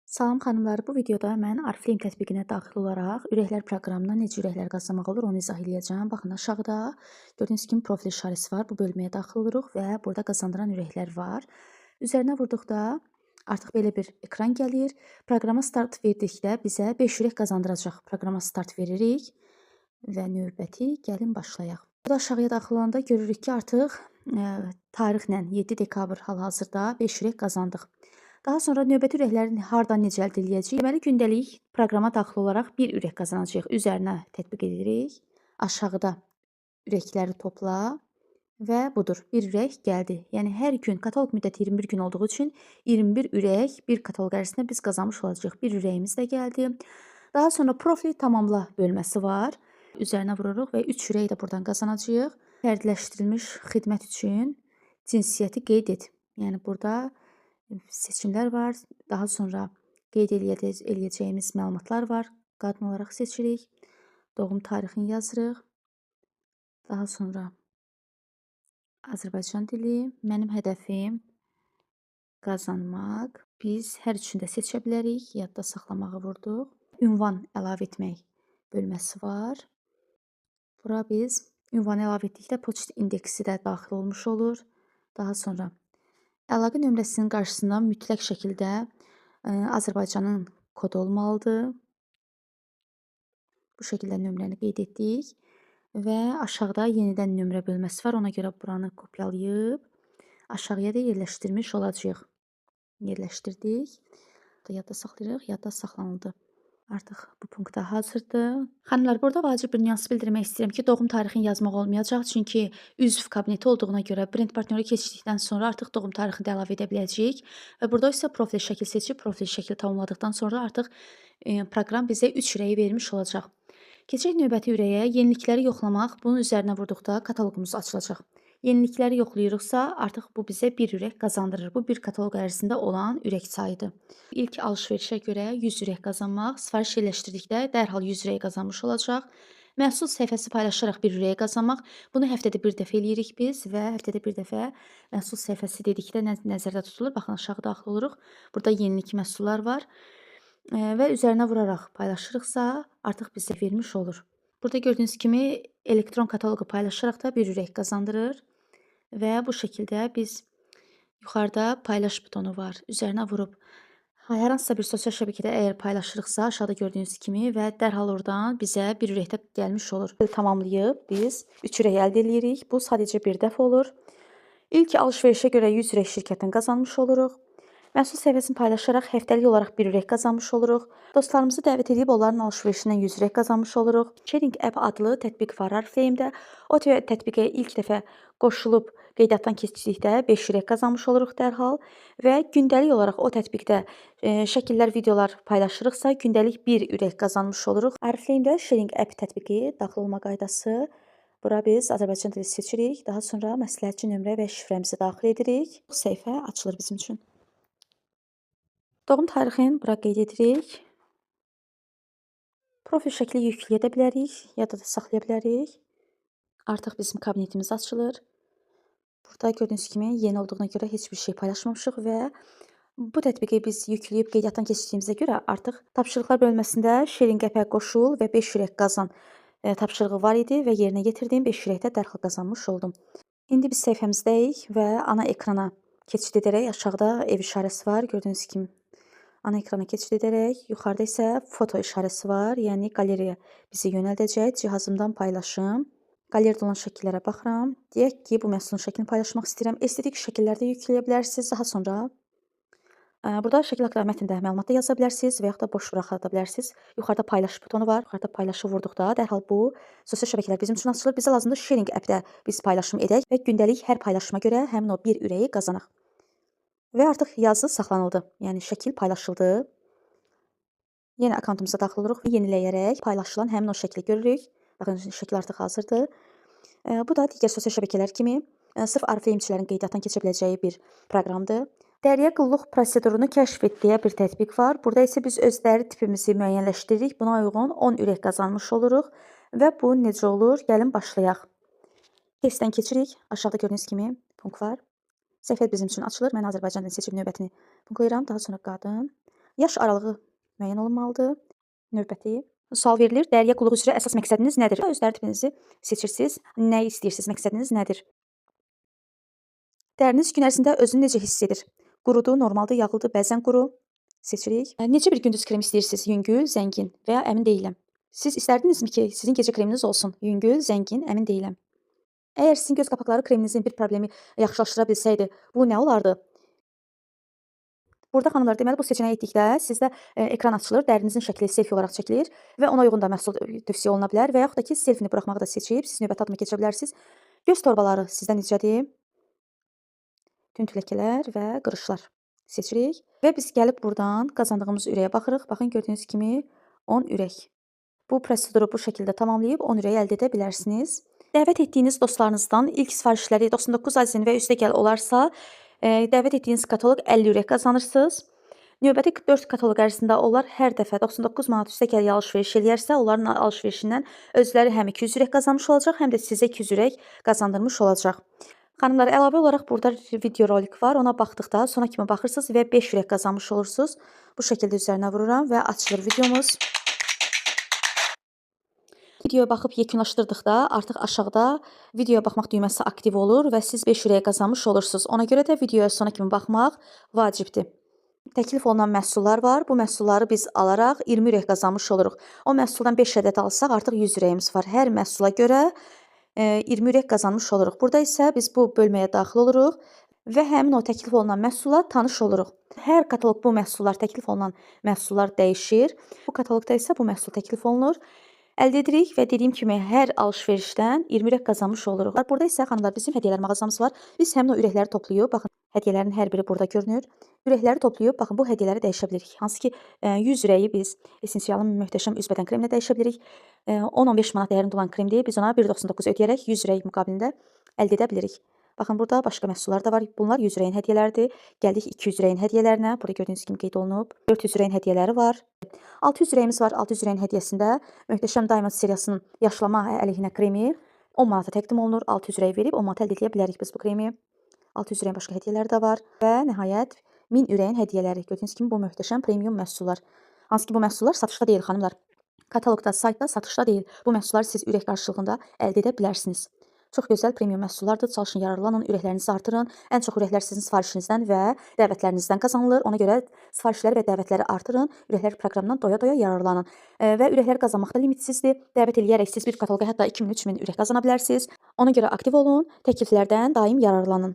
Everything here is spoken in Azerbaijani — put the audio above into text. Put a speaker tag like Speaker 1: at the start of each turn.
Speaker 1: Salam xanımlar, bu videoda mən Oriflame tətbiqinə daxil olaraq ürəklər proqramına necə ürəklər qazanmaq olur, onu izah eləyəcəm. Baxın, aşağıda gördüyünüz kimi profil işarəsi var. Bu bölməyə daxil oluruq və burada qazandıran ürəklər var. Üzərinə vurduqda artıq belə bir ekran gəlir. Proqrama start verdikdə bizə 5 ürək qazandıracaq. Proqrama start veririk və növbəti gəlin başlayaq. Burada aşağıya daxil olanda görürük ki, artıq tarixlə 7 dekabr hal-hazırda 5 ürək qazandıq. Daha sonra növbəti ürəkləri hardan necə əldə edəcəyik? Deməli, gündəlik proqrama daxil olaraq bir ürək qazanacağıq. Üzərinə tətbiq edirik. Aşağıda ürəkləri topla və budur. Bir ürək gəldi. Yəni, hər gün kataloq müddəti 21 gün olduğu üçün 21 ürək bir kataloq ərzində biz qazanmış olacağıq. Bir ürəyimiz də gəldi. Daha sonra profil tamamla bölməsi var. Üzərinə vururuq və 3 ürək də buradan qazanacağıq. Fərdləşdirilmiş xidmət üçün cinsiyyəti qeyd et. Yəni, burada seçimlər var. Daha sonra qeyd eləyəcəyimiz məlumatlar var. Qadın olaraq seçirik. Doğum tarixini yazırıq. Daha sonra Azərbaycan dili. Mənim hədəfim qazanmaq. Biz hər üçünü də seçə bilərik. Yadda saxlamağı vurduq. Ünvan əlavə etmək bölməsi var. Bura biz ünvanı əlavə etdikdə poçt indeksi də daxil olmuş olur. Daha sonra əlaqə nömrəsinin qarşısında mütləq şəkildə Azərbaycanın kodu olmalıdır. Bu şəkildə nömrəni qeyd etdik və aşağıda yenidən nömrə bölməsi var. Ona görə buranı kopyalayıb aşağıya da yerləşdirmiş olacağıq. Yerləşdirdik. Yadda saxlayırıq. Yadda saxlanıldı. Artıq bu punktda hazırdır. Xanımlar, burada vacib bir nüans bildirmək istəyirəm ki, doğum tarixini yazmaq olmayacaq. Çünki üzv kabineti olduğuna görə brend partnyoru keçdikdən sonra artıq doğum tarixini də əlavə edə biləcəyik. Və burada isə profil şəkil seçib, profil şəkli tamamladıqdan sonra artıq proqram bizə 3 ürəyi vermiş olacaq. Keçək növbəti ürəyə. Yenilikləri yoxlamaq. Bunun üzərinə vurduqda kataloqumuz açılacaq. Yenilikləri yoxlayırıqsa, artıq bu bizə bir ürək qazandırır. Bu bir kataloq ərzində olan ürək sayıdır. İlk alış-verişə görə 100 ürək qazanmaq, sifariş yerləşdirdikdə dərhal 100 ürək qazanmış olacaq. Məhsul səhifəsi paylaşaraq bir ürək qazanmaq. Bunu həftədə bir dəfə eləyirik biz və həftədə bir dəfə məhsul səhifəsi dedikdə nəzərdə tutulur. Baxın, aşağı daxil oluruq. Burada yenilik məhsullar var və üzərinə vuraraq paylaşırıqsa, artıq bizə vermiş olur. Burada gördüyünüz kimi elektron kataloqu paylaşaraq da bir ürək qazandırır. Və bu şəkildə biz yuxarıda paylaş butonu var. Üzərinə vurub hər hansısa bir sosial şəbəkədə əgər paylaşırıqsa, aşağıda gördüyünüz kimi və dərhal oradan bizə bir ürək də gəlmiş olur. Tamamlayıb biz 3 ürək əldə edirik. Bu sadəcə bir dəfə olur. İlk alış-verişə görə 100 ürək şirkətdən qazanmış oluruq. Məhsul səhifəsini paylaşaraq həftəlik olaraq bir ürək qazanmış oluruq. Dostlarımızı dəvət edib onların alış-verişindən 100 ürək qazanmış oluruq. Sharing App adlı tətbiq var Oriflame-də. O tətbiqə ilk dəfə qoşulub qeydiyyatdan keçdikdə 5 ürək qazanmış oluruq dərhal və gündəlik olaraq o tətbiqdə şəkillər, videolar paylaşırıqsa, gündəlik 1 ürək qazanmış oluruq. Oriflame-də Sharing App tətbiqi daxil olma qaydası. Bura biz Azərbaycan dili seçirik. Daha sonra məsləhətçi nömrə və şifrəmizi daxil edirik. Səhifə açılır bizim üçün. Doğum tarixini bura qeyd edirik. Profil şəkli yükləyə də bilərik, yadda da saxlaya bilərik. Artıq bizim kabinetimiz açılır. Burada gördüyünüz kimi yeni olduğuna görə heç bir şey paylaşmamışıq və bu tətbiqi biz yükləyib qeydiyyatdan keçdiyimizə görə artıq tapşırıqlar bölməsində Sharing App-ə qoşul və 5 ürək qazan tapşırığı var idi və yerinə yetirdim. 5 ürək də dərhal qazanmış oldum. İndi biz səhifəmizdəyik və ana ekrana keçid edərək aşağıda ev işarəsi var. Gördüyünüz kimi ana ekrana keçid edərək, yuxarıda isə foto işarəsi var, yəni qaleraya bizi yönəldəcək. Cihazımdan paylaşım. Qaleriyada olan şəkillərə baxıram. Deyək ki, bu məhsulun şəklini paylaşmaq istəyirəm. Estetik şəkillər də yükləyə bilərsiniz. Daha sonra burada şəkil haqqında mətndə məlumat da yaza bilərsiniz və yaxud da boş buraxa bilərsiniz. Yuxarıda paylaş butonu var. Yuxarıda paylaşı vurduqda dərhal bu sosial şəbəkələr bizim üçün açılır. Bizə lazımdır Sharing App-də biz paylaşım edək və gündəlik hər paylaşıma görə həmin o bir ürəyi qazanaq. Və artıq yazı saxlanıldı. Yəni şəkil paylaşıldı. Yenə akkauntumuza daxil oluruq və yeniləyərək paylaşılan həmin o şəkli görürük. Baxın, şəkil artıq hazırdır. Bu da digər sosial şəbəkələr kimi sırf Oriflame-çilərin qeydiyyatdan keçə biləcəyi bir proqramdır. Dəriyə qulluq prosedurunu kəşf et deyə bir tətbiq var. Burada isə biz öz dəri tipimizi müəyyənləşdiririk. Buna uyğun 10 ürək qazanmış oluruq və bu necə olur? Gəlin başlayaq. Testdən keçirik. Aşağıda gördüyünüz kimi punkt var. Səhifə bizim üçün açılır. Mən Azərbaycan dilini seçib növbətini tıklayıram. Daha sonra qadın. Yaş aralığı müəyyən olunmalıdır. Növbəti sual verilir. Dəriyə qulluq üzrə əsas məqsədiniz nədir? Öz tərifinizi seçirsiniz. Nə istəyirsiniz? Məqsədiniz nədir? Dəriniz gün ərzində özünü necə hiss edir? Qurudur, normaldır, yağlıdır, bəzən quru. Seçirik. Necə bir gündüz kremi istəyirsiniz? Yüngül, zəngin və ya əmin deyiləm. Siz istərdinizmi ki, sizin gecə kreminiz olsun? Yüngül, zəngin, əmin deyiləm. Əgər sizin göz qapaqları kreminizin bir problemi yaxşılaşdıra bilsəydi, bu nə olardı? Burada xanımlar, deməli bu seçənəyə etdikdə sizdə ekran açılır, dərinizin şəkli selfie olaraq çəkilir və ona uyğun da məhsul tövsiyə oluna bilər və yaxud da ki, selfini buraxmağı da seçib siz növbəti adıma keçirə bilərsiniz. Göz torbaları sizdə necədir? Tünd ləkələr və qırışlar seçirik və biz gəlib burdan qazandığımız ürəyə baxırıq. Baxın, gördüyünüz kimi 10 ürək. Bu proseduru bu şəkildə tamamlayıb 10 ürəyi əldə edə bilərsiniz. Dəvət etdiyiniz dostlarınızdan ilk sifarişləri 99 azin və üstəgəl olarsa, dəvət etdiyiniz kataloq 50 ürək qazanırsınız. Növbəti 44 kataloq ərzində onlar hər dəfə 99 manat üstəgəl alış-veriş eləyərsə, onların alış-verişindən özləri həm 200 ürək qazanmış olacaq, həm də sizə 200 ürək qazandırmış olacaq. Xanımlar, əlavə olaraq burada video rolik var. Ona baxdıqda sona kimi baxırsınız və 5 ürək qazanmış olursunuz. Bu şəkildə üzərinə vururam və açılır videomuz. Videoya baxıb yekunlaşdırdıqda artıq aşağıda videoya baxmaq düyməsi aktiv olur və siz 5 ürək qazanmış olursunuz. Ona görə də videoya sona kimi baxmaq vacibdir. Təklif olunan məhsullar var. Bu məhsulları biz alaraq 20 ürək qazanmış oluruq. O məhsuldan 5 ədəd alsaq artıq 100 ürəyimiz var. Hər məhsula görə 20 ürək qazanmış oluruq. Burada isə biz bu bölməyə daxil oluruq və həmin o təklif olunan məhsula tanış oluruq. Hər kataloq bu məhsullar, təklif olunan məhsullar dəyişir. Bu kataloqda isə bu məhsul təklif olunur. Əldə edirik və dediyim kimi hər alış-verişdən 20 ürək qazanmış oluruq. Burada isə xanımlar bizim hədiyyələr mağazamız var. Biz həmin o ürəkləri toplayıb, baxın, hədiyyələrin hər biri burada görünür. Ürəkləri toplayıb, baxın, bu hədiyyələri dəyişə bilirik. Hansı ki 100 ürəyi biz Essensialın möhtəşəm üz bədən kreminə dəyişə bilirik. 10-15 manat dəyərində olan krem deyil, biz ona 1.99 ödəyərək 100 ürək müqabilində əldə edə bilirik. Baxın, burada başqa məhsullar da var. Bunlar 100 ürəyin hədiyyələridir. Gəldik 200 ürəyin hədiyyələrinə. Burada gördüyünüz kimi qeyd olunub. 400 ürəyin hədiyyələri var. 600 ürəyimiz var. 600 ürəyin hədiyyəsində möhtəşəm Diamond seriyasının yaşlama əleyhinə kremi 10 manata təqdim olunur. 600 ürək verib 10 manata əldə edə bilərik biz bu kremi. 600 ürəyin başqa hədiyyələri də var və nəhayət 1000 ürəyin hədiyyələri. Gördüyünüz kimi bu möhtəşəm premium məhsullar. Hansı ki bu məhsullar satışda deyil xanımlar. Kataloqda, saytda satışda deyil. Bu məhsulları siz ürək qarşılığında əldə edə bilərsiniz. Çox gözəl premium məhsullardır. Çalışın, yararlanın, ürəklərinizi artırın. Ən çox ürəklər sizin sifarişinizdən və dəvətlərinizdən qazanılır. Ona görə sifarişləri və dəvətləri artırın. Ürəklər proqramından doya-doya yararlanın. Və ürəkləri qazanmaqda limitsizdir. Dəvət eləyərək siz bir kataloqa hətta 2000-3000 ürək qazana bilərsiniz. Ona görə aktiv olun, təkliflərdən daim yararlanın.